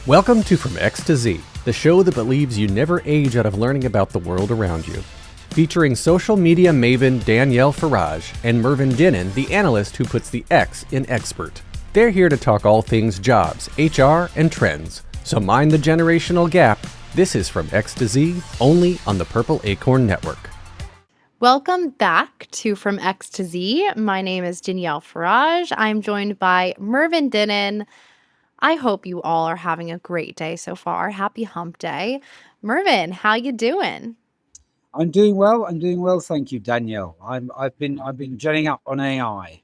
Welcome to From X to Z, the show that believes you never age out of learning about the world around you. Featuring social media maven Danielle Farage and Mervyn and Dinnen, the analyst who puts the X in expert. They're here to talk all things jobs, HR, and trends. So mind the generational gap. This is From X to Z, only on the Purple Acorn Network. Welcome back to From X to Z. My name is Danielle Farage. I'm joined by Mervyn Dinnen. I hope you all are having a great day so far. Happy hump day. Mervyn, how you doing? I'm doing well. Thank you, Danielle. I've been getting up on AI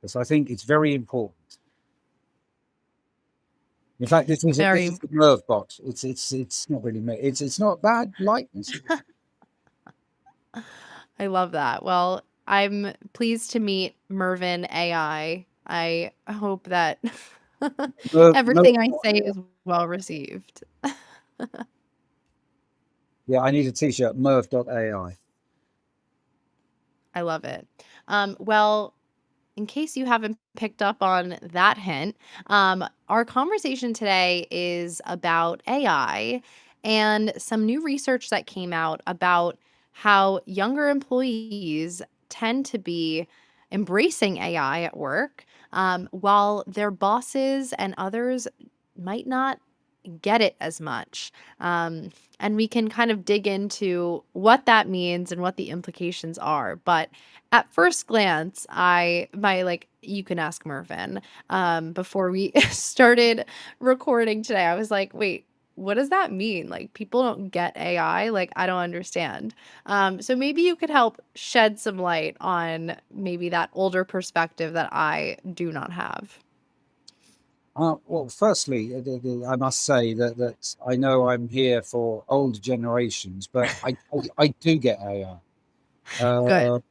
because I think it's very important. In fact, this is the Merv bot. It's not really me. It's not bad likeness. I love that. Well, I'm pleased to meet Mervyn AI. I hope that everything I say is well received. Yeah, I need a t-shirt, merv.ai. I love it. Well, in case you haven't picked up on that hint, our conversation today is about AI and some new research that came out about how younger employees tend to be embracing AI at work, while their bosses and others might not get it as much. And we can kind of dig into what that means and what the implications are. But at first glance, you can ask Mervyn. Before we started recording today, I was like, wait, what does that mean? Like, people don't get AI? Like, I don't understand. So maybe you could help shed some light on maybe that older perspective that I do not have. Well, firstly, I must say that I know I'm here for old generations, but I do get AI. Good.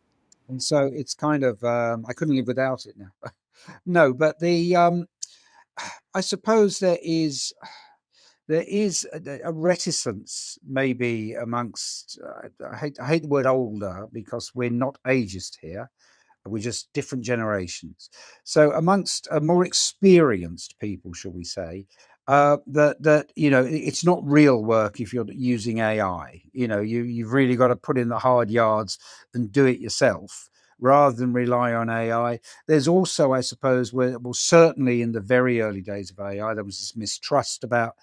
And so it's kind of I couldn't live without it now. No, but I suppose there is a reticence maybe amongst I hate the word older because we're not ageist here. We're just different generations. So amongst more experienced people, shall we say, that it's not real work if you're using AI. You've really got to put in the hard yards and do it yourself rather than rely on AI. There's also, I suppose, certainly in the very early days of AI, there was this mistrust about,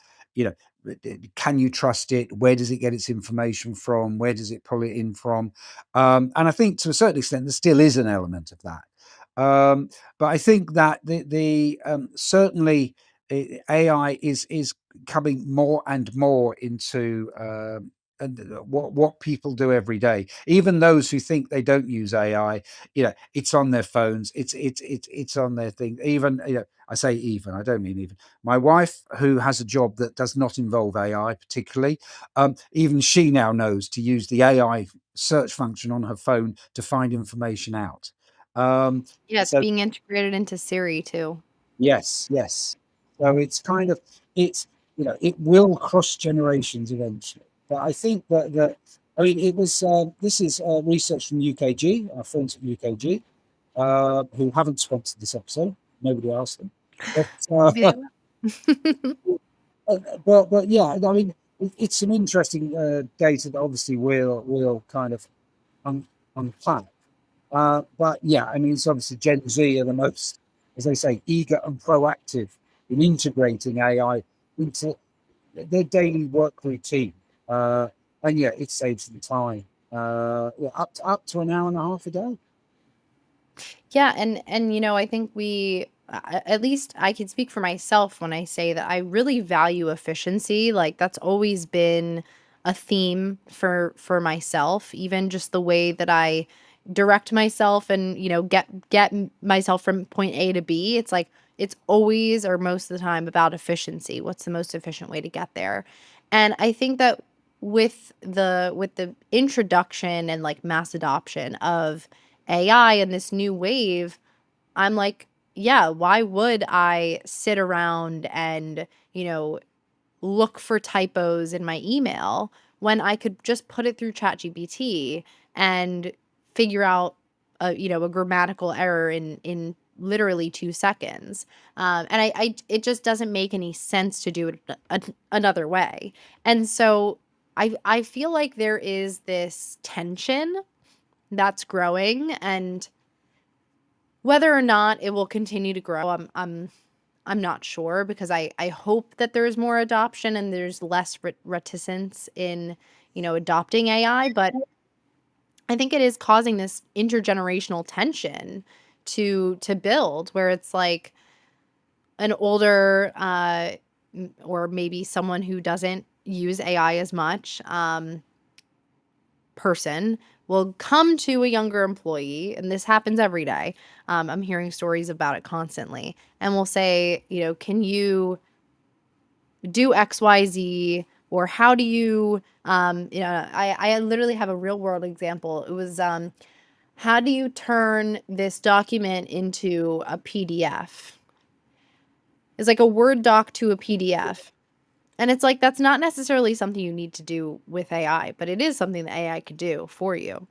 can you trust it? Where does it get its information from? Where does it pull it in from? And I think to a certain extent, there still is an element of that. But I think that certainly AI is coming more and more into what people do every day. Even those who think they don't use AI, it's on their phones. It's on their thing. Even I say even. I don't mean even. My wife, who has a job that does not involve AI particularly, even she now knows to use the AI search function on her phone to find information out. It's being integrated into Siri too. Yes. So it's kind of it will cross generations eventually. But I think that it was this is research from UKG, our friends at UKG, who haven't sponsored this episode. Nobody asked them. But yeah, I mean, it's an interesting data that obviously we'll kind of unpack. But yeah, I mean, it's obviously Gen Z are the most, as they say, eager and proactive in integrating AI into their daily work routine. And yeah, it saves them time. Up to an hour and a half a day. Yeah, and I think at least I can speak for myself when I say that I really value efficiency. Like, that's always been a theme for myself, even just the way that I direct myself and, get myself from point A to B. It's like it's always, or most of the time, about efficiency. What's the most efficient way to get there? And I think that with the introduction and like mass adoption of AI and this new wave, I'm like, yeah, why would I sit around and, look for typos in my email when I could just put it through ChatGPT and figure out a grammatical error in literally 2 seconds. And it just doesn't make any sense to do it another way. And so I feel like there is this tension that's growing, and whether or not it will continue to grow, I'm not sure, because I hope that there's more adoption and there's less reticence in, adopting AI, but I think it is causing this intergenerational tension to build, where it's like an older or maybe someone who doesn't use AI as much person will come to a younger employee, and this happens every day. I'm hearing stories about it constantly, and will say, can you do XYZ, or how do you, I literally have a real world example. It was, how do you turn this document into a PDF? It's like a Word doc to a PDF. And it's like, that's not necessarily something you need to do with AI, but it is something that AI could do for you.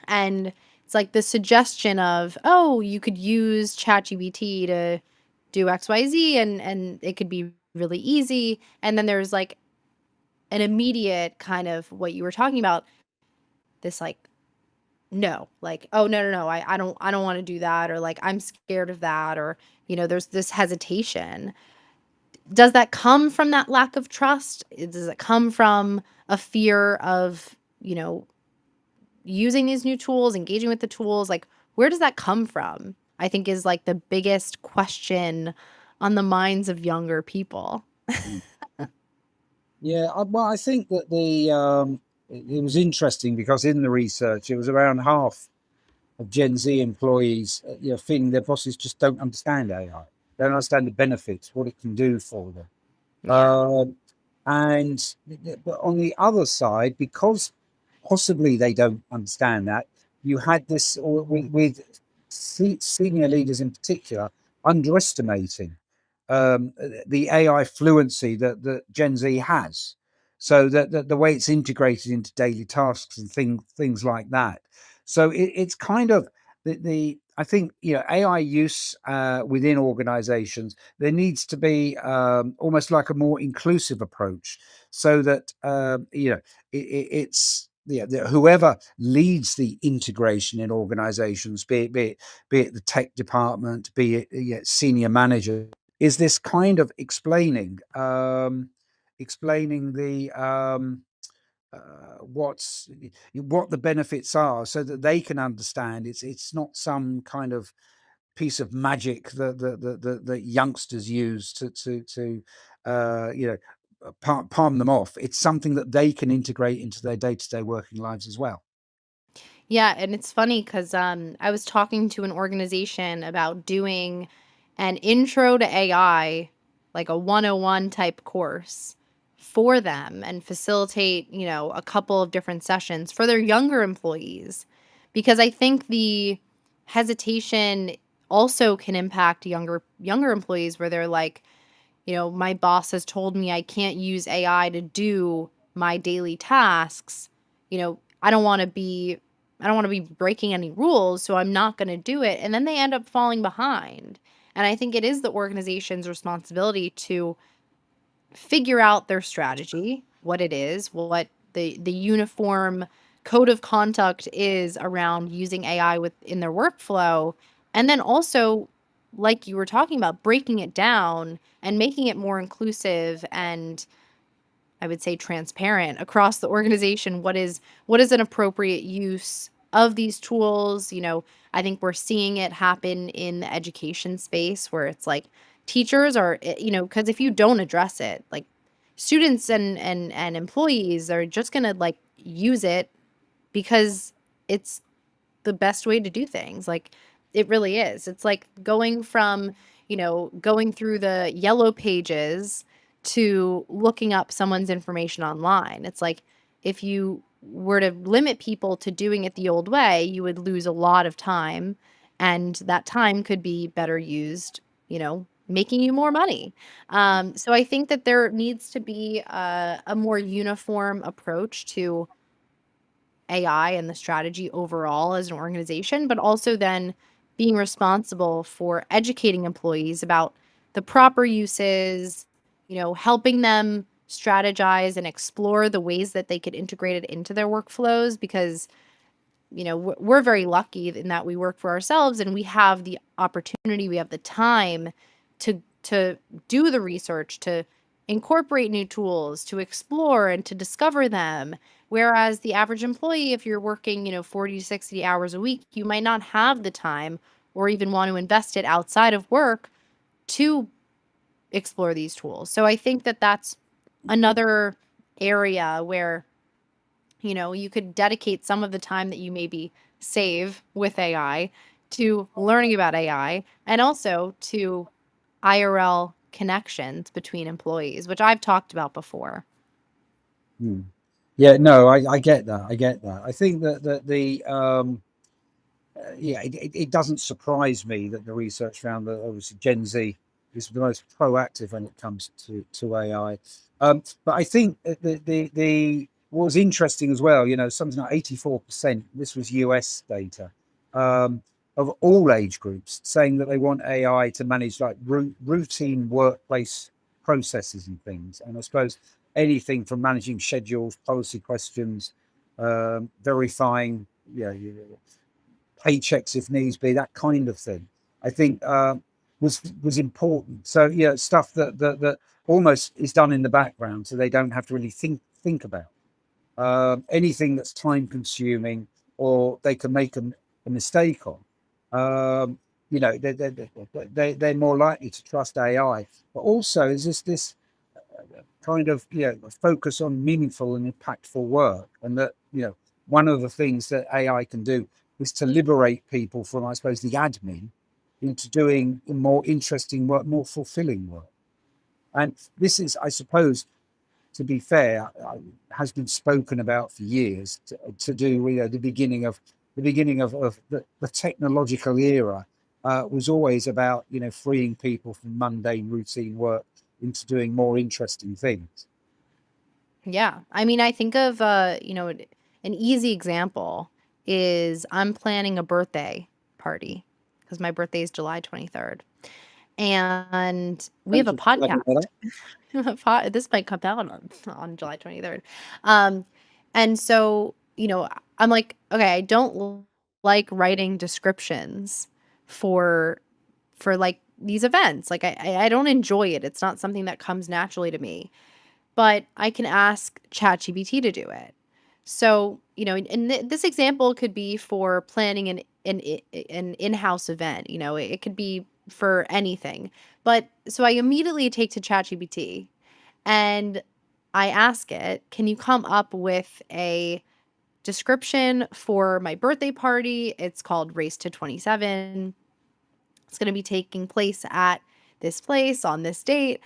And it's like the suggestion of, oh, you could use ChatGPT to do XYZ, and it could be really easy. And then there's like an immediate kind of what you were talking about, this like, no, like, oh, no, I don't want to do that, or like, I'm scared of that, or, there's this hesitation. Does that come from that lack of trust? Does it come from a fear of, using these new tools, engaging with the tools? Like, where does that come from? I think is like the biggest question on the minds of younger people. Yeah, well, I think that it was interesting because in the research, it was around half of Gen Z employees, feeling their bosses just don't understand AI. They don't understand the benefits, what it can do for them. Yeah. And but on the other side, because possibly they don't understand that, you had this with senior leaders in particular underestimating the AI fluency that Gen Z has. So that the way it's integrated into daily tasks and things like that. So it's kind of the I think AI use within organizations, there needs to be almost like a more inclusive approach, so that it's whoever leads the integration in organizations, be it the tech department, be it senior manager, is this kind of explaining the what the benefits are, so that they can understand it's not some kind of piece of magic that youngsters use to palm them off. It's something that they can integrate into their day-to-day working lives as well. Yeah, and it's funny because I was talking to an organization about doing an intro to AI, like a 101 type course for them, and facilitate, a couple of different sessions for their younger employees. Because I think the hesitation also can impact younger employees, where they're like, my boss has told me I can't use AI to do my daily tasks. I don't want to be breaking any rules, so I'm not going to do it. And then they end up falling behind. And I think it is the organization's responsibility to figure out their strategy, what it is, what the uniform code of conduct is around using AI within their workflow, and then also, like you were talking about, breaking it down and making it more inclusive and, I would say, transparent across the organization. What is an appropriate use of these tools? I think we're seeing it happen in the education space, where it's like teachers are, because if you don't address it, like, students and employees are just gonna like use it because it's the best way to do things. Like, it really is. It's like going through the yellow pages to looking up someone's information online. It's like, if you were to limit people to doing it the old way, you would lose a lot of time, and that time could be better used, making you more money. So I think that there needs to be a more uniform approach to AI and the strategy overall as an organization, but also then being responsible for educating employees about the proper uses, helping them strategize and explore the ways that they could integrate it into their workflows, because we're very lucky in that we work for ourselves and we have the opportunity, we have the time to do the research, to incorporate new tools, to explore and to discover them. Whereas the average employee, if you're working, 40 to 60 hours a week, you might not have the time or even want to invest it outside of work to explore these tools. So I think that that's another area where you could dedicate some of the time that you maybe save with AI to learning about AI, and also to IRL connections between employees, which I've talked about before. Hmm. Yeah, no, I get that. I get that. I think that the it doesn't surprise me that the research found that obviously Gen Z is the most proactive when it comes to AI. But I think the what was interesting as well, something like 84%, this was US data, of all age groups saying that they want AI to manage like routine workplace processes and things. And I suppose anything from managing schedules, policy questions, verifying, paychecks if needs be, that kind of thing. I think was important. So stuff that almost is done in the background, so they don't have to really think about anything that's time consuming or they can make a mistake on. They're more likely to trust AI. But also, is this kind of focus on meaningful and impactful work, and that one of the things that AI can do is to liberate people from, I suppose, the admin into doing more interesting work, more fulfilling work. And this is, I suppose, to be fair, has been spoken about for years to do the beginning of the technological era was always about freeing people from mundane routine work into doing more interesting things. Yeah. I mean, I think of, an easy example is I'm planning a birthday party because my birthday is July 23rd. And we have Thank a you for letting me know podcast. This might come out on July 23rd. Um, and so, I'm like, okay, I don't like writing descriptions for like these events. Like I don't enjoy it. It's not something that comes naturally to me, but I can ask ChatGPT to do it. So, and this example could be for planning an in-house event. It could be for anything. But so I immediately take to ChatGPT and I ask it, can you come up with a description for my birthday party? It's called Race to 27. It's going to be taking place at this place on this date,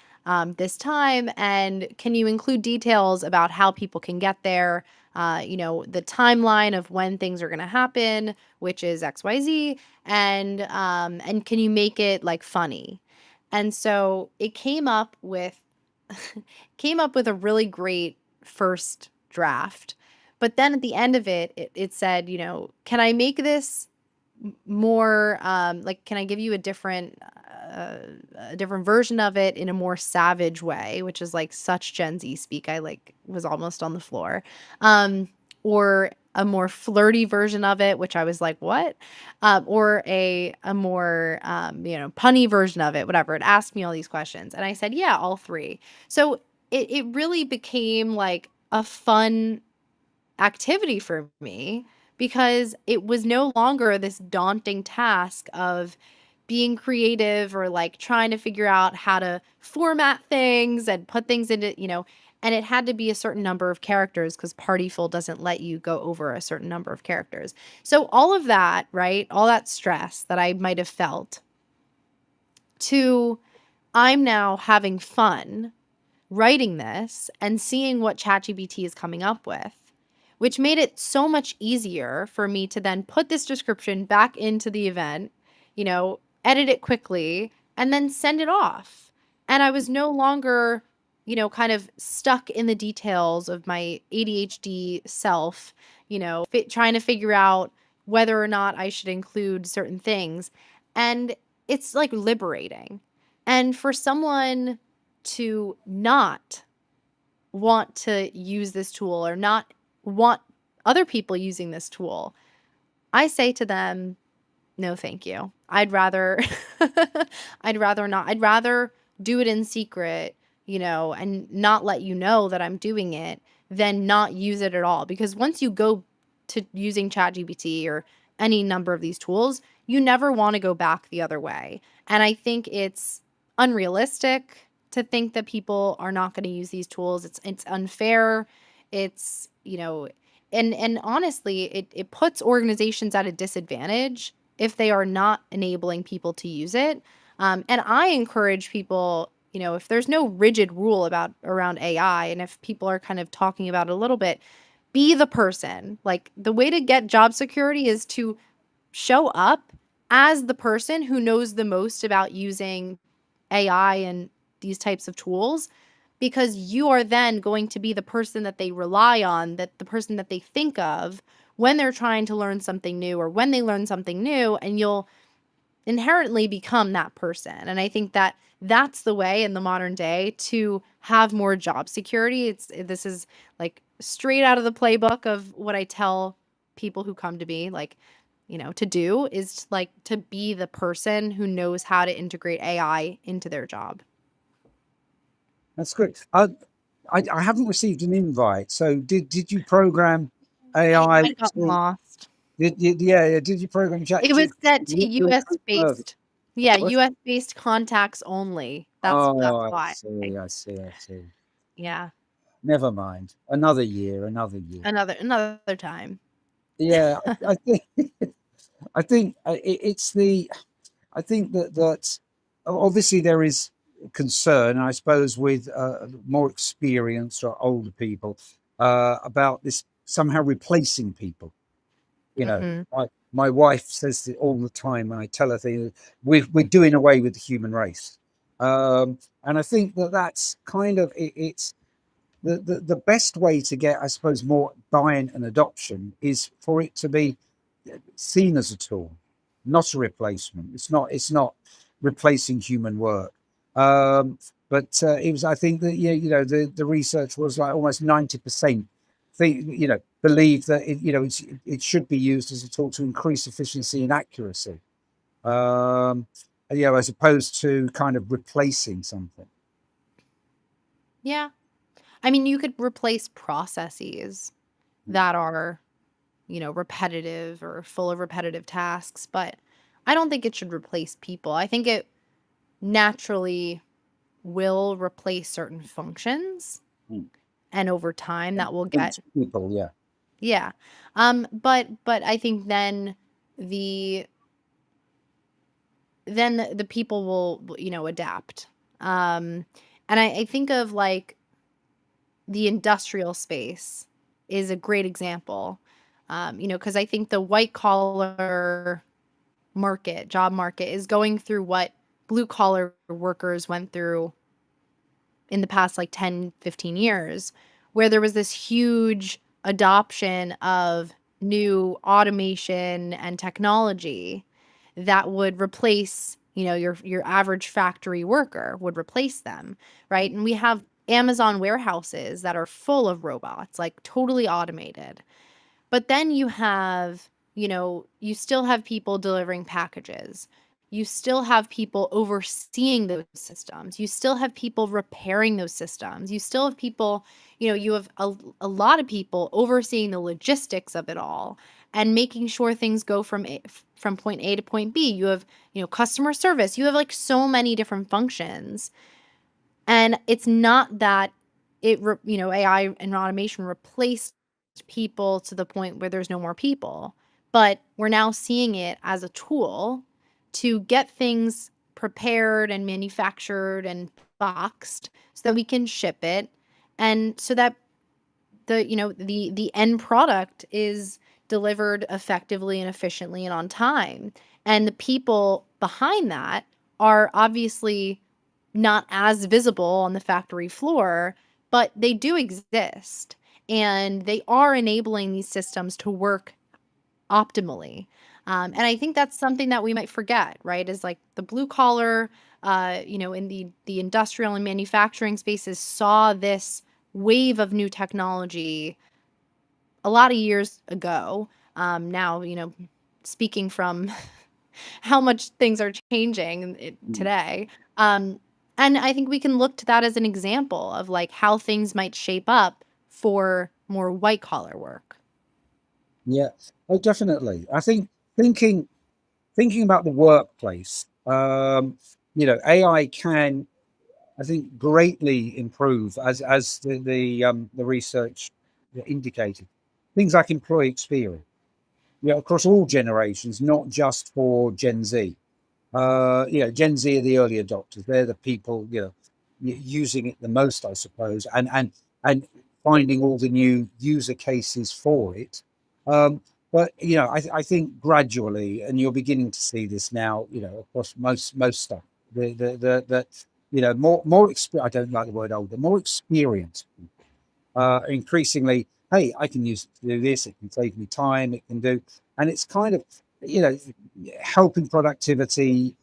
this time. And can you include details about how people can get there? The timeline of when things are going to happen, which is XYZ, and can you make it like funny? And so it came up with a really great first draft. But then at the end of it, it said, can I make this more like, can I give you a different version of it in a more savage way, which is like such Gen Z speak. I like was almost on the floor. Or a more flirty version of it, which I was like, what? Or a more punny version of it, whatever. It asked me all these questions. And I said, yeah, all three. So it really became like a fun activity for me, because it was no longer this daunting task of being creative or like trying to figure out how to format things and put things into, and it had to be a certain number of characters because Partyful doesn't let you go over a certain number of characters. So all of that, right? All that stress that I might have felt, to I'm now having fun writing this and seeing what ChatGPT is coming up with, which made it so much easier for me to then put this description back into the event, edit it quickly, and then send it off. And I was no longer, kind of stuck in the details of my ADHD self, trying to figure out whether or not I should include certain things. And it's like liberating. And for someone to not want to use this tool or not want other people using this tool, I say to them, no, thank you. I'd rather I'd rather not. I'd rather do it in secret, and not let you know that I'm doing it than not use it at all. Because once you go to using ChatGPT or any number of these tools, you never want to go back the other way. And I think it's unrealistic to think that people are not going to use these tools. It's unfair. It's, and honestly, it puts organizations at a disadvantage if they are not enabling people to use it. And I encourage people, if there's no rigid rule around AI, and if people are kind of talking about it a little bit, be the person. Like, the way to get job security is to show up as the person who knows the most about using AI and these types of tools, because you are then going to be the person that they rely on, that the person that they think of when they're trying to learn something new or when they learn something new, and you'll inherently become that person. And I think that that's the way in the modern day to have more job security. This is like straight out of the playbook of what I tell people who come to me, like, to do is like to be the person who knows how to integrate AI into their job. That's good. I haven't received an invite. So did you program AI? I got lost. Did you program chat? It was set to Mervyn? US-based. Yeah, US-based contacts only. That's Oh, why. I see. Yeah. Never mind. Another year. Another time. Yeah, I think I think it's the. I think that obviously there is concern, I suppose, with more experienced or older people about this somehow replacing people. Mhm. My wife says it all the time, and I tell her things. We're doing away with the human race, and I think that's kind of it's the best way to get, I suppose, more buy-in and adoption is for it to be seen as a tool, not a replacement. It's not replacing human work. But it was. I think that the research was like almost 90% think believe that it should be used as a tool to increase efficiency and accuracy. Um, as opposed to kind of replacing something. Yeah. I mean, you could replace processes that are, repetitive or full of repetitive tasks, but I don't think it should replace people. I think it naturally will replace certain functions, Mm. and over time that will get People, yeah. yeah. But I think then the the people will, adapt. And I think of like the industrial space is a great example. Because I think the white collar job market is going through what blue collar workers went through in the past like 10, 15 years, where there was this huge adoption of new automation and technology that would replace, your average factory worker would replace them, right? And we have Amazon warehouses that are full of robots, like totally automated. But then you have, you still have people delivering packages. You still have people overseeing those systems. You still have people repairing those systems. You still have people, you have a lot of people overseeing the logistics of it all and making sure things go from point A to point B. You have, customer service. You have like so many different functions. And it's not that AI and automation replaced people to the point where there's no more people, but we're now seeing it as a tool to get things prepared and manufactured and boxed so that we can ship it, and so that the end product is delivered effectively and efficiently and on time. And the people behind that are obviously not as visible on the factory floor, but they do exist. and they are enabling these systems to work optimally. And I think that's something that we might forget, right? Is like the blue collar, in the industrial and manufacturing spaces saw this wave of new technology a lot of years ago. Now, speaking from how much things are changing today. And I think we can look to that as an example of like how things might shape up for more white collar work. Yeah. Oh, definitely. I think thinking about the workplace, AI can, I think, greatly improve as the research indicated. Things like employee experience, across all generations, not just for Gen Z. Gen Z are the early adopters. They're the people, using it the most, I suppose, and finding all the new user cases for it. But I think gradually, and you're beginning to see this now, across most stuff. I don't like the word older, more experienced, increasingly, hey, I can use it to do this. It can save me time. It can do, and it's kind of, you know, helping productivity,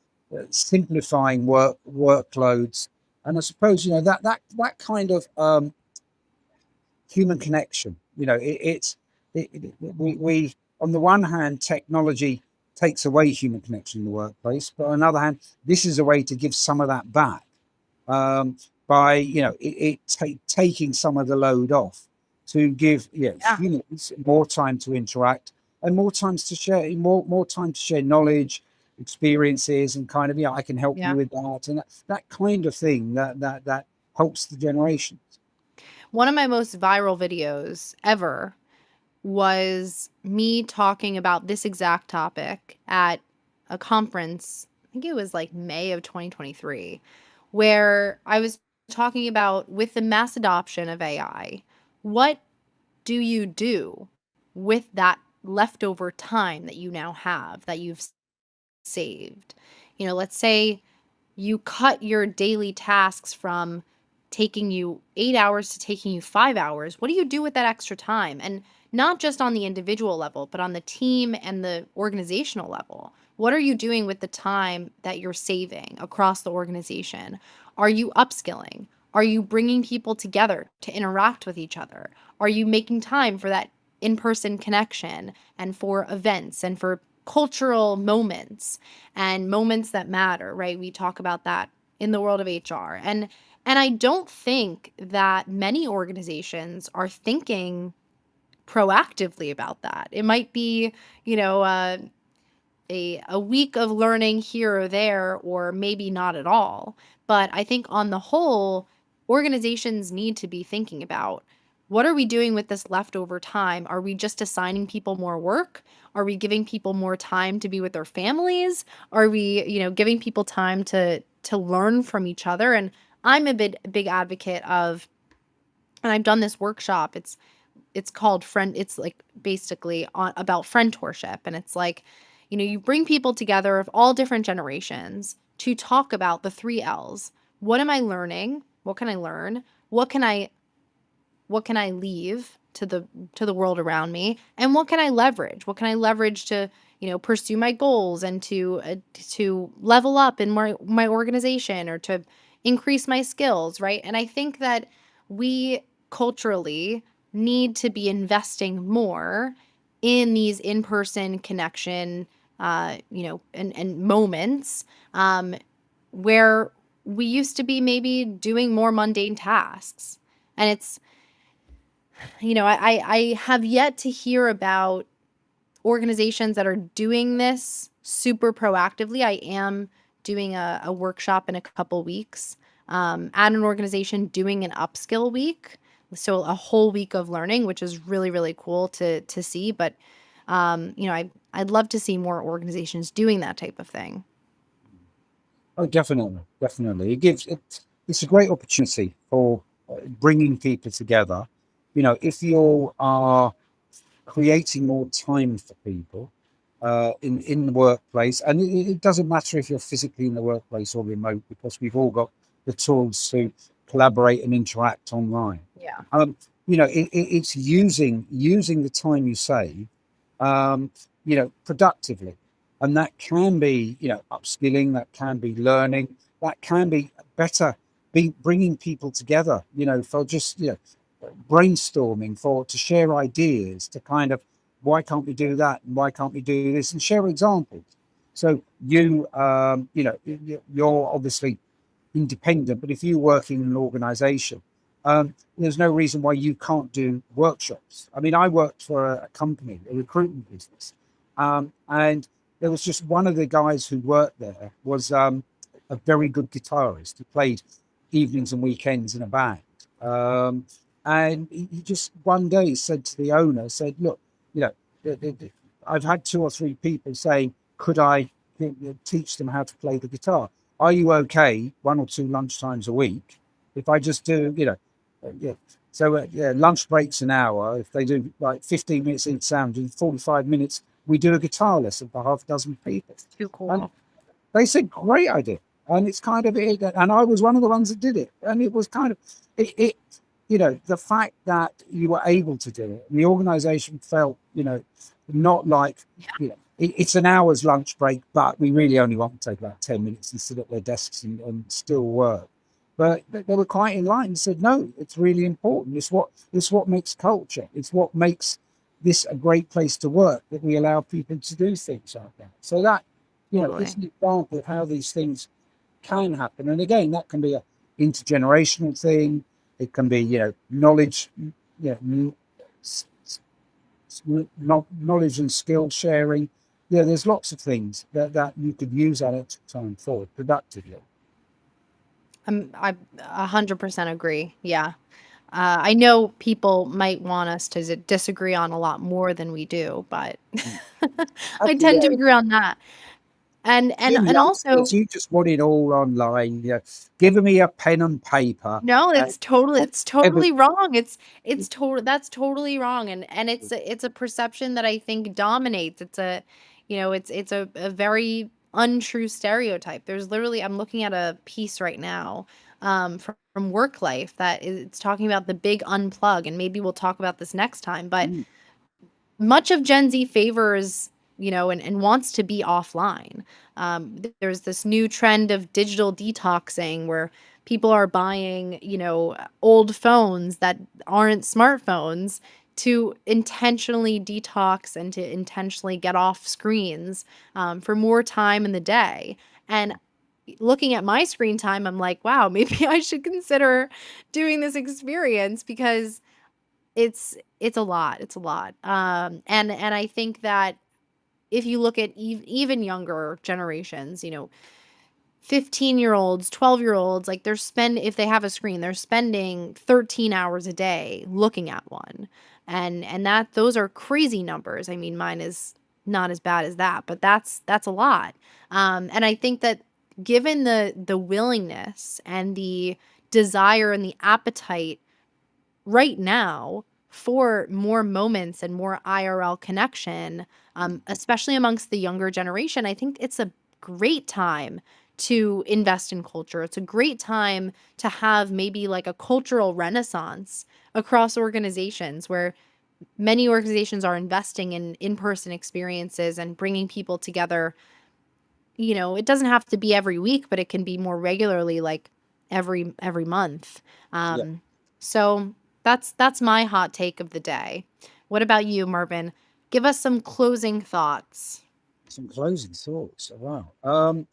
simplifying workloads, and I suppose that kind of human connection. We on the one hand, technology takes away human connection in the workplace, but on the other hand, this is a way to give some of that back, by taking some of the load off, to give Yeah. humans more time to interact and more times to share, more time to share knowledge, experiences, and kind of, I can help you Yeah. with that, and that kind of thing that helps the generations. One of my most viral videos ever was me talking about this exact topic at a conference. I think it was like May of 2023, where I was talking about with the mass adoption of AI, what do you do with that leftover time that you now have that you've saved? Let's say you cut your daily tasks from taking you 8 hours to taking you 5 hours. What do you do with that extra time? And not just on the individual level, but on the team and the organizational level. What are you doing with the time that you're saving across the organization? Are you upskilling? Are you bringing people together to interact with each other? Are you making time for that in person connection and for events and for cultural moments and moments that matter, right? We talk about that in the world of HR. And I don't think that many organizations are thinking proactively about that. It might be, a week of learning here or there, or maybe not at all. But I think on the whole, organizations need to be thinking about, what are we doing with this leftover time? Are we just assigning people more work? Are we giving people more time to be with their families? Are we, giving people time to learn from each other? And I'm a big advocate of, and I've done this workshop. It's called friend. It's like basically about friendtorship, and it's like, you bring people together of all different generations to talk about the 3 L's. What am I learning? What can I learn? What can I leave to the world around me? And what can I leverage? What can I leverage to, pursue my goals and to level up in my organization, or to increase my skills, right? And I think that we culturally need to be investing more in these in-person connection, and moments, where we used to be maybe doing more mundane tasks. And it's, I have yet to hear about organizations that are doing this super proactively. I am doing a workshop in a couple weeks, at an organization doing an upskill week. So a whole week of learning, which is really, really cool to see. But, I'd love to see more organizations doing that type of thing. Oh, definitely, definitely. It's a great opportunity for bringing people together. If you are creating more time for people, in the workplace, and it doesn't matter if you're physically in the workplace or remote, because we've all got the tools to collaborate and interact online. Yeah. it's using the time you save, um, productively. And that can be, upskilling, that can be learning, that can be better, be bringing people together, for just, brainstorming, for to share ideas, to kind of, why can't we do that? And why can't we do this? And share examples. So you're obviously independent, but if you work in an organization, there's no reason why you can't do workshops. I mean, I worked for a company, a recruitment business, and there was just one of the guys who worked there was a very good guitarist. He played evenings and weekends in a band. And he just one day said to the owner, said, look, you know, I've had 2 or 3 people saying, could I teach them how to play the guitar? Are you okay 1 or 2 lunchtimes a week if I just do, yeah. So lunch breaks an hour. If they do like 15 minutes each sound, in 45 minutes, we do a guitar lesson for half a dozen people. Too And cool. they said, great idea. And it's kind of it. And I was one of the ones that did it. And it was kind of it the fact that you were able to do it, and the organization felt, not like, it's an hour's lunch break, but we really only want to take about 10 minutes and sit at their desks and still work. But they were quite in line and said, no, it's really important. It's what makes culture. It's what makes this a great place to work, that we allow people to do things like that. So that, Totally. it's an example of how these things can happen. And again, that can be a intergenerational thing. It can be, knowledge, s- knowledge and skill sharing. Yeah, there's lots of things that you could use that time for productively. I 100% agree. Yeah. I know people might want us to disagree on a lot more than we do, but Mm. I Okay, tend to yeah. agree on that. And and You and youngsters, also, you just want it all online. Yeah, giving me a pen and paper. no, Uh, it's ever, totally wrong. It's total that's totally wrong, and it's a perception that I think dominates. It's a very untrue stereotype. There's literally, I'm looking at a piece right now from Work Life it's talking about the big unplug, and maybe we'll talk about this next time, but mm, much of Gen Z favors, and wants to be offline. There's this new trend of digital detoxing where people are buying, old phones that aren't smartphones to intentionally detox and to intentionally get off screens for more time in the day. And looking at my screen time, I'm like, wow, maybe I should consider doing this experience because it's a lot. It's a lot. And I think that if you look at even younger generations, 15-year-olds, 12-year-olds, like if they have a screen, they're spending 13 hours a day looking at one. And those are crazy numbers. I mean, mine is not as bad as that, but that's a lot. And I think that given the willingness and the desire and the appetite right now for more moments and more IRL connection, especially amongst the younger generation, I think it's a great time to invest in culture. It's a great time to have maybe like a cultural renaissance across organizations where many organizations are investing in in-person experiences and bringing people together. It doesn't have to be every week, but it can be more regularly, like every month. yeah, So that's my hot take of the day. What about you, Marvin? Give us some closing thoughts. some closing thoughts. Oh, wow.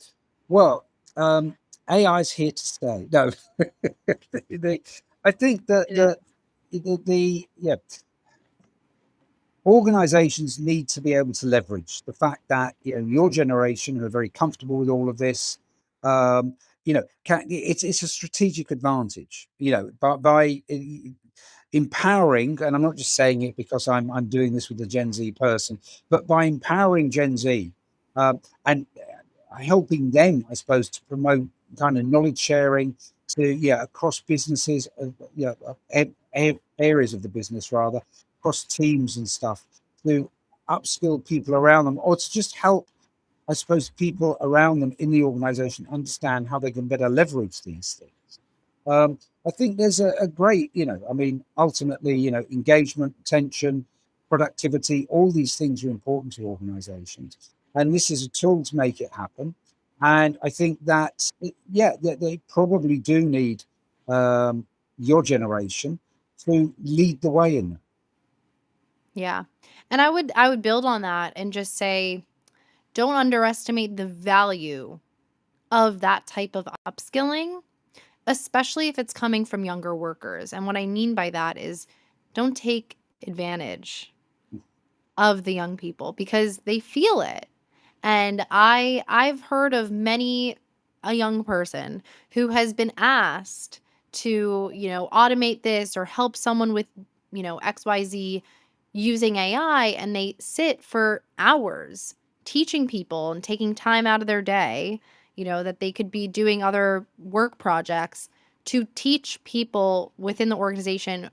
Well, AI is here to stay. No, the, I think that It is. the yeah, organizations need to be able to leverage the fact that, your generation who are very comfortable with all of this, it's a strategic advantage, by empowering. And I'm not just saying it because I'm doing this with a Gen Z person, but by empowering Gen Z, and helping them, I suppose, to promote kind of knowledge sharing to, across businesses, areas of the business, rather, across teams and stuff, to upskill people around them, or to just help, I suppose, people around them in the organization understand how they can better leverage these things. I think there's a great, I mean, ultimately, engagement, attention, productivity, all these things are important to organizations. And this is a tool to make it happen. And I think that, yeah, they probably do need your generation to lead the way in that. Yeah. And I would build on that and just say, don't underestimate the value of that type of upskilling, especially if it's coming from younger workers. And what I mean by that is, don't take advantage of the young people because they feel it. And I've heard of many a young person who has been asked to, automate this or help someone with, XYZ using AI, and they sit for hours teaching people and taking time out of their day, that they could be doing other work projects to teach people within the organization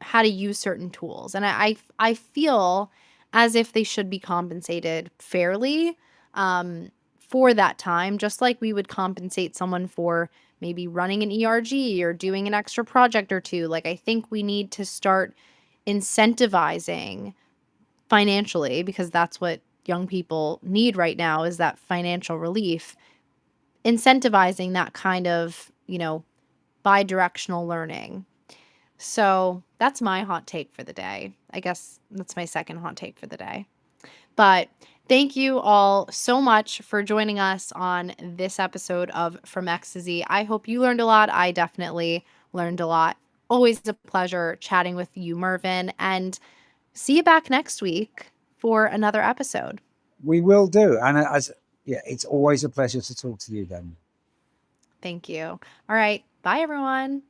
how to use certain tools. And I feel as if they should be compensated fairly for that time, just like we would compensate someone for maybe running an ERG or doing an extra project or two. Like, I think we need to start incentivizing financially, because that's what young people need right now, is that financial relief, incentivizing that kind of, bi-directional learning. So that's my hot take for the day. I guess that's my second hot take for the day. But thank you all so much for joining us on this episode of From X to Z. I hope you learned a lot. I definitely learned a lot. Always a pleasure chatting with you, Mervyn. And see you back next week for another episode. We will do. And yeah, it's always a pleasure to talk to you then. Thank you. All right. Bye, everyone.